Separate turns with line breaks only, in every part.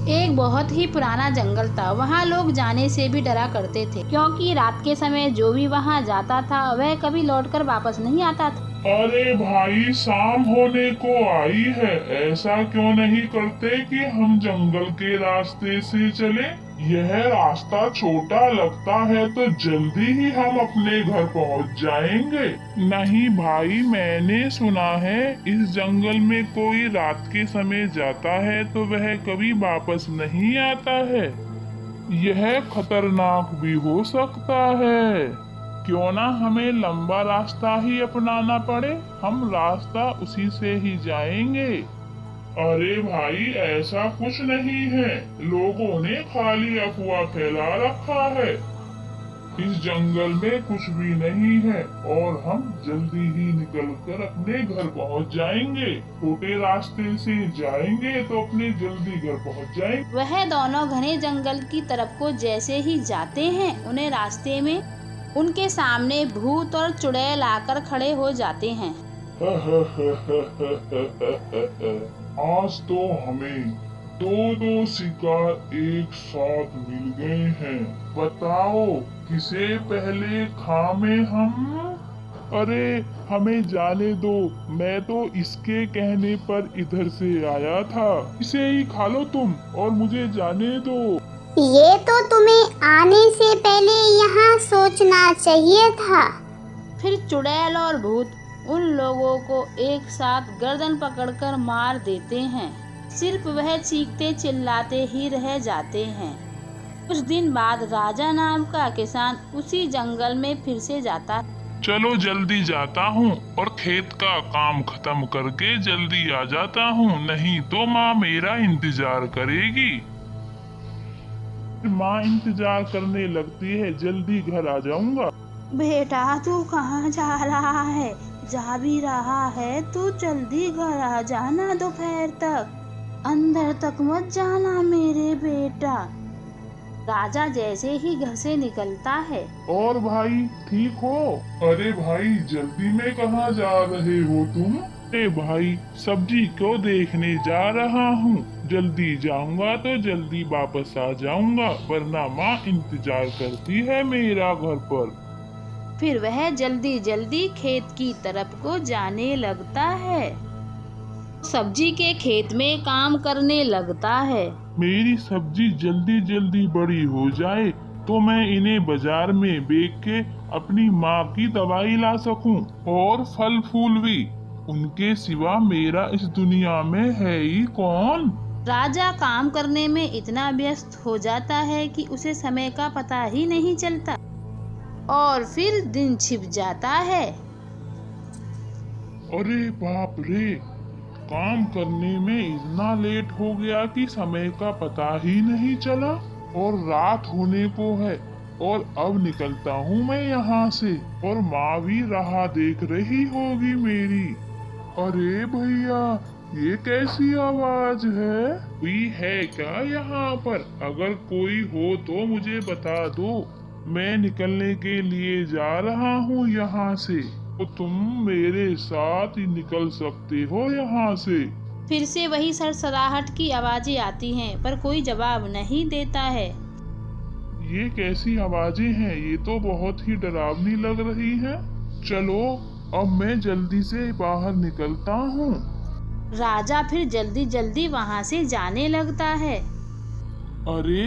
एक बहुत ही पुराना जंगल था। वहाँ लोग जाने से भी डरा करते थे, क्योंकि रात के समय जो भी वहाँ जाता था वह कभी लौटकर वापस नहीं आता था।
अरे भाई, शाम होने को आई है, ऐसा क्यों नहीं करते कि हम जंगल के रास्ते से चले? यह रास्ता छोटा लगता है तो जल्दी ही हम अपने घर पहुंच जाएंगे। नहीं भाई, मैंने सुना है इस जंगल में कोई रात के समय जाता है तो वह कभी वापस नहीं आता है। यह खतरनाक भी हो सकता है। क्यों ना हमें लंबा रास्ता ही अपनाना पड़े, हम रास्ता उसी से ही जाएंगे। अरे भाई, ऐसा कुछ नहीं है, लोगों ने खाली अफवाह फैला रखा है। इस जंगल में कुछ भी नहीं है और हम जल्दी ही निकलकर अपने घर पहुंच जाएंगे। छोटे रास्ते से जाएंगे तो अपने जल्दी घर पहुंच जाएंगे।
वह दोनों घने जंगल की तरफ को जैसे ही जाते हैं, उन्हें रास्ते में उनके सामने भूत और चुड़ैल आकर खड़े हो जाते हैं।
आज तो हमें दो दो शिकार एक साथ मिल गए हैं। बताओ किसे पहले खामे हम? अरे हमें जाने दो, मैं तो इसके कहने पर इधर से आया था। इसे ही खा लो तुम और मुझे जाने दो।
ये तो तुम्हें आने से पहले यहाँ सोचना चाहिए था।
फिर चुड़ैल और भूत उन लोगों को एक साथ गर्दन पकड़कर मार देते हैं। सिर्फ वह चीखते चिल्लाते ही रह जाते हैं। कुछ दिन बाद राजा नाम का किसान उसी जंगल में फिर से जाता है।
चलो जल्दी जाता हूँ और खेत का काम खत्म करके जल्दी आ जाता हूँ, नहीं तो माँ मेरा इंतजार करेगी। माँ इंतजार करने लगती है, जल्दी घर आ जाऊंगा।
बेटा, तू कहाँ जा रहा है? जा भी रहा है तो जल्दी घर आ जाना, दोपहर तक अंदर तक मत जाना मेरे बेटा। राजा जैसे ही घर से निकलता है।
और भाई ठीक हो? अरे भाई, जल्दी में कहाँ जा रहे हो तुम? अरे भाई, सब्जी को देखने जा रहा हूँ। जल्दी जाऊंगा तो जल्दी वापस आ जाऊंगा, वरना माँ इंतजार करती है मेरा घर पर।
फिर वह जल्दी जल्दी खेत की तरफ को जाने लगता है। सब्जी के खेत में काम करने लगता है।
मेरी सब्जी जल्दी जल्दी बड़ी हो जाए तो मैं इन्हें बाजार में बेच के अपनी माँ की दवाई ला सकूं, और फल फूल भी। उनके सिवा मेरा इस दुनिया में है ही कौन?
राजा काम करने में इतना व्यस्त हो जाता है कि उसे समय का पता ही नहीं चलता और फिर दिन छिप जाता है।
अरे बाप रे, काम करने में इतना लेट हो गया कि समय का पता ही नहीं चला और रात होने को है। और अब निकलता हूँ मैं यहाँ से, और माँ भी राह देख रही होगी मेरी। अरे भैया, ये कैसी आवाज है? कोई है क्या यहाँ पर? अगर कोई हो तो मुझे बता दो, मैं निकलने के लिए जा रहा हूँ यहाँ से, तो तुम मेरे साथ ही निकल सकते हो यहाँ से।
फिर से वही सरसराहट की आवाजें आती हैं, पर कोई जवाब नहीं देता है।
ये कैसी आवाजें हैं? ये तो बहुत ही डरावनी लग रही हैं। चलो अब मैं जल्दी से बाहर निकलता हूँ।
राजा फिर जल्दी जल्दी वहाँ से जाने लगता है।
अरे,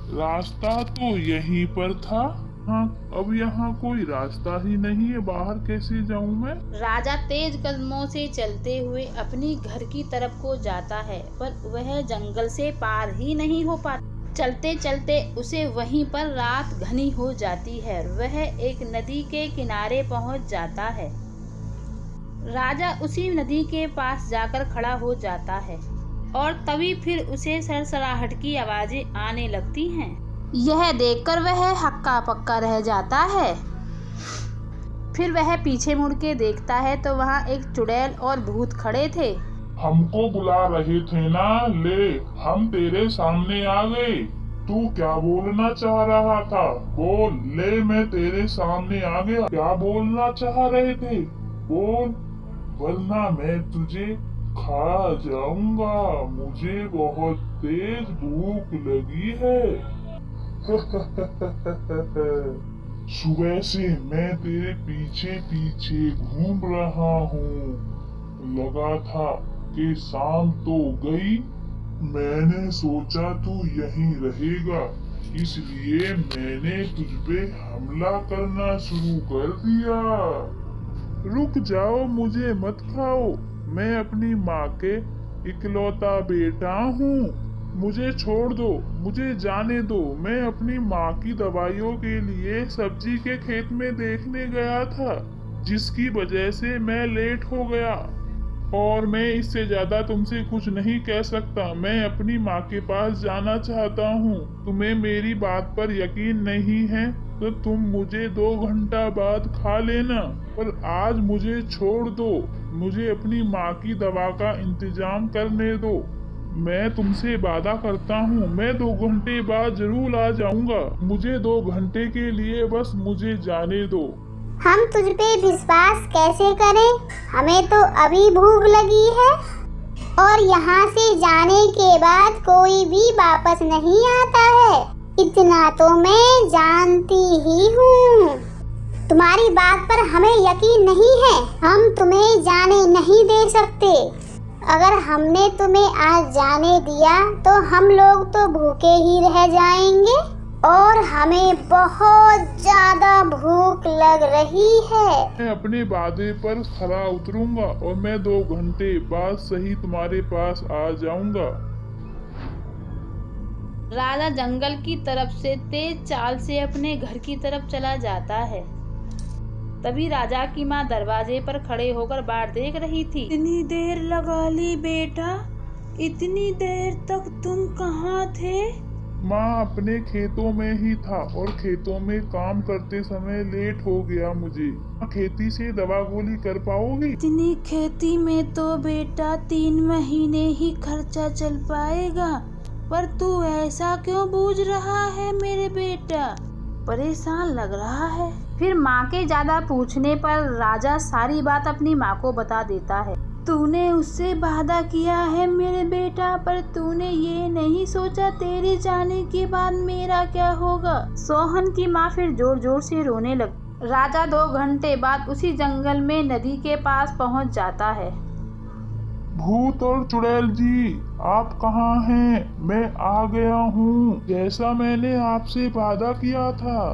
रास्ता तो यहीं पर था। हाँ, अब यहाँ कोई रास्ता ही नहीं है, बाहर कैसे जाऊँ मैं?
राजा तेज कदमों से चलते हुए अपनी घर की तरफ को जाता है, पर वह जंगल से पार ही नहीं हो पाता। चलते चलते उसे वहीं पर रात घनी हो जाती है। वह एक नदी के किनारे पहुंच जाता है। राजा उसी नदी के पास जाकर खड़ा हो जाता है और तभी फिर उसे सरसराहट की आवाजें आने लगती हैं। यह देखकर वह हक्का पक्का रह जाता है। फिर वह पीछे मुड़ के देखता है तो वहाँ एक चुड़ैल और भूत खड़े थे।
हमको बुला रहे थे ना, ले हम तेरे सामने आ गए। तू क्या बोलना चाह रहा था? बोल, ले मैं तेरे सामने आ गया। क्या बोलना चाह रहे थे? बोल, वरना मैं तुझे खा जाऊंगा, मुझे बहुत तेज भूख लगी है। सुबह से मैं तेरे पीछे पीछे घूम रहा हूँ। लगा था कि शाम तो गई, मैंने सोचा तू यहीं रहेगा, इसलिए मैंने तुझ पे हमला करना शुरू कर दिया। रुक जाओ, मुझे मत खाओ, मैं अपनी माँ के इकलौता बेटा हूँ। मुझे छोड़ दो, मुझे जाने दो। मैं अपनी माँ की दवाइयों के लिए सब्जी के खेत में देखने गया था, जिसकी वजह से मैं लेट हो गया। और मैं इससे ज्यादा तुमसे कुछ नहीं कह सकता। मैं अपनी माँ के पास जाना चाहता हूँ। तुम्हें मेरी बात पर यकीन नहीं है तो तुम मुझे 2 घंटा बाद खा लेना, पर आज मुझे छोड़ दो। मुझे अपनी माँ की दवा का इंतजाम करने दो। मैं तुमसे वादा करता हूँ, मैं 2 घंटे बाद जरूर आ जाऊंगा। मुझे 2 घंटे के लिए बस मुझे जाने दो।
हम तुझ पे विश्वास कैसे करें? हमें तो अभी भूख लगी है और यहाँ से जाने के बाद कोई भी वापस नहीं आता है। इतना तो मैं जानती ही हूँ। तुम्हारी बात पर हमें यकीन नहीं है। हम तुम्हें जाने नहीं दे सकते। अगर हमने तुम्हें आज जाने दिया तो हम लोग तो भूखे ही रह जाएंगे और हमें बहुत ज्यादा भूख लग रही है।
मैं अपने वादे पर खरा उतरूंगा और मैं 2 घंटे बाद सही तुम्हारे पास आ जाऊंगा।
राजा जंगल की तरफ से तेज चाल से अपने घर की तरफ चला जाता है। तभी राजा की माँ दरवाजे पर खड़े होकर बाहर देख रही थी। इतनी देर लगा ली बेटा, इतनी देर तक तुम कहाँ थे?
माँ, अपने खेतों में ही था और खेतों में काम करते समय लेट हो गया मुझे। खेती से दवा गोली कर पाओगी?
इतनी खेती में तो बेटा 3 महीने ही खर्चा चल पाएगा, पर तू ऐसा क्यों बूझ रहा है मेरे बेटा? परेशान लग रहा है। फिर माँ के ज्यादा पूछने पर राजा सारी बात अपनी माँ को बता देता है। तूने उससे वादा किया है मेरे बेटा, पर तूने ये नहीं सोचा तेरे जाने के बाद मेरा क्या होगा। सोहन की माँ फिर जोर जोर से रोने लगी। राजा 2 घंटे बाद उसी जंगल में नदी के पास पहुँच जाता है।
भूत और चुड़ैल जी, आप कहाँ हैं? मैं आ गया हूँ, जैसा मैंने आपसे वादा किया था।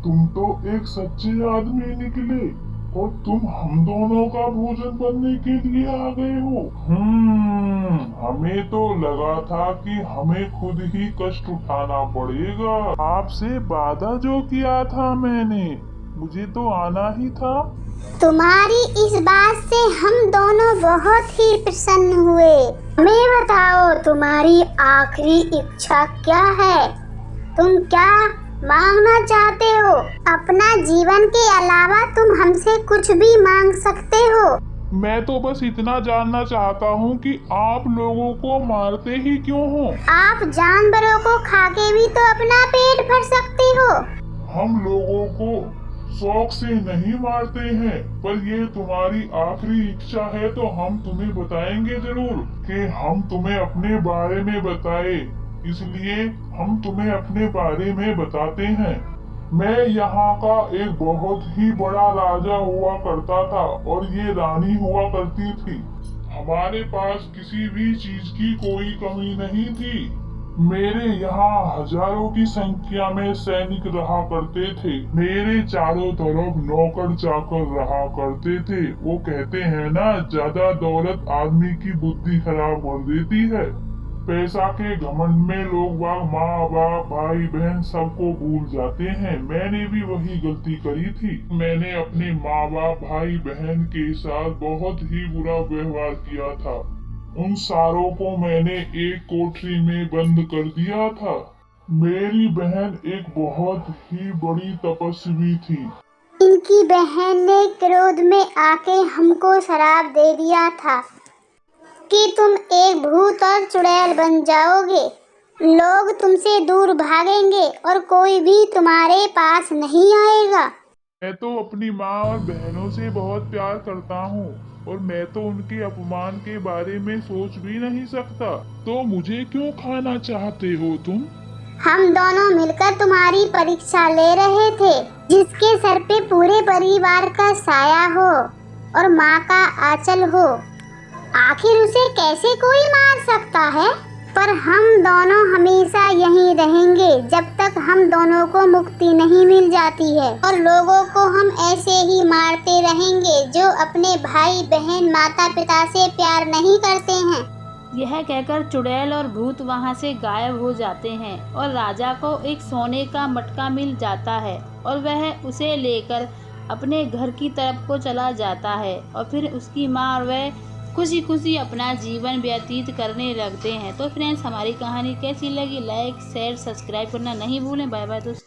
तुम तो एक सच्चे आदमी निकले और तुम हम दोनों का भोजन बनने के लिए आ गए हो। हमें तो लगा था कि हमें खुद ही कष्ट उठाना पड़ेगा। आपसे वादा जो किया था मैंने, मुझे तो आना ही था।
तुम्हारी इस बात से हम दोनों बहुत ही प्रसन्न हुए। हमें बताओ, तुम्हारी आखिरी इच्छा क्या है? तुम क्या मांगना चाहते हो? अपना जीवन के अलावा तुम हमसे कुछ भी मांग सकते हो।
मैं तो बस इतना जानना चाहता हूँ कि आप लोगों को मारते ही क्यों हो?
आप जानवरों को खाके भी तो अपना पेट भर सकते हो।
हम लोगों को शौक से नहीं मारते हैं, पर ये तुम्हारी आखिरी इच्छा है तो हम तुम्हें बताएंगे जरूर कि हम तुम्हें अपने बारे में बताए, इसलिए हम तुम्हें अपने बारे में बताते हैं। मैं यहाँ का एक बहुत ही बड़ा राजा हुआ करता था और ये रानी हुआ करती थी। हमारे पास किसी भी चीज की कोई कमी नहीं थी। मेरे यहाँ हजारों की संख्या में सैनिक रहा करते थे। मेरे चारों तरफ नौकर चाकर रहा करते थे। वो कहते हैं ना, ज्यादा दौलत आदमी की बुद्धि खराब कर देती है। पैसा के घमंड में लोग माँ बाप भाई बहन सबको भूल जाते हैं। मैंने भी वही गलती करी थी। मैंने अपने माँ बाप भाई बहन के साथ बहुत ही बुरा व्यवहार किया था। उन सारों को मैंने एक कोठरी में बंद कर दिया था। मेरी बहन एक बहुत ही बड़ी तपस्वी थी।
इनकी बहन ने क्रोध में आके हमको शराप दे दिया था कि तुम एक भूत और चुड़ैल बन जाओगे। लोग तुमसे दूर भागेंगे और कोई भी तुम्हारे पास नहीं आएगा।
मैं तो अपनी माँ और बहनों से बहुत प्यार करता हूँ। और मैं तो उनके अपमान के बारे में सोच भी नहीं सकता। तो मुझे क्यों खाना चाहते हो तुम?
हम दोनों मिलकर तुम्हारी परीक्षा ले रहे थे, जिसके सर पे पूरे परिवार का साया हो और माँ का आंचल हो। आखिर उसे कैसे कोई मार सकता है? पर हम दोनों हमेशा यहीं रहेंगे जब तक हम दोनों को मुक्ति नहीं मिल जाती है, और लोगों को हम ऐसे ही मारते रहेंगे जो अपने भाई बहन माता पिता से प्यार नहीं करते हैं।
यह कहकर चुड़ैल और भूत वहां से गायब हो जाते हैं और राजा को एक सोने का मटका मिल जाता है और वह उसे लेकर अपने घर की तरफ को चला जाता है। और फिर उसकी माँ और वह खुशी खुशी अपना जीवन व्यतीत करने लगते हैं। तो फ्रेंड्स, हमारी कहानी कैसी लगी? लाइक शेयर सब्सक्राइब करना नहीं भूलें। बाय बाय दोस्तों।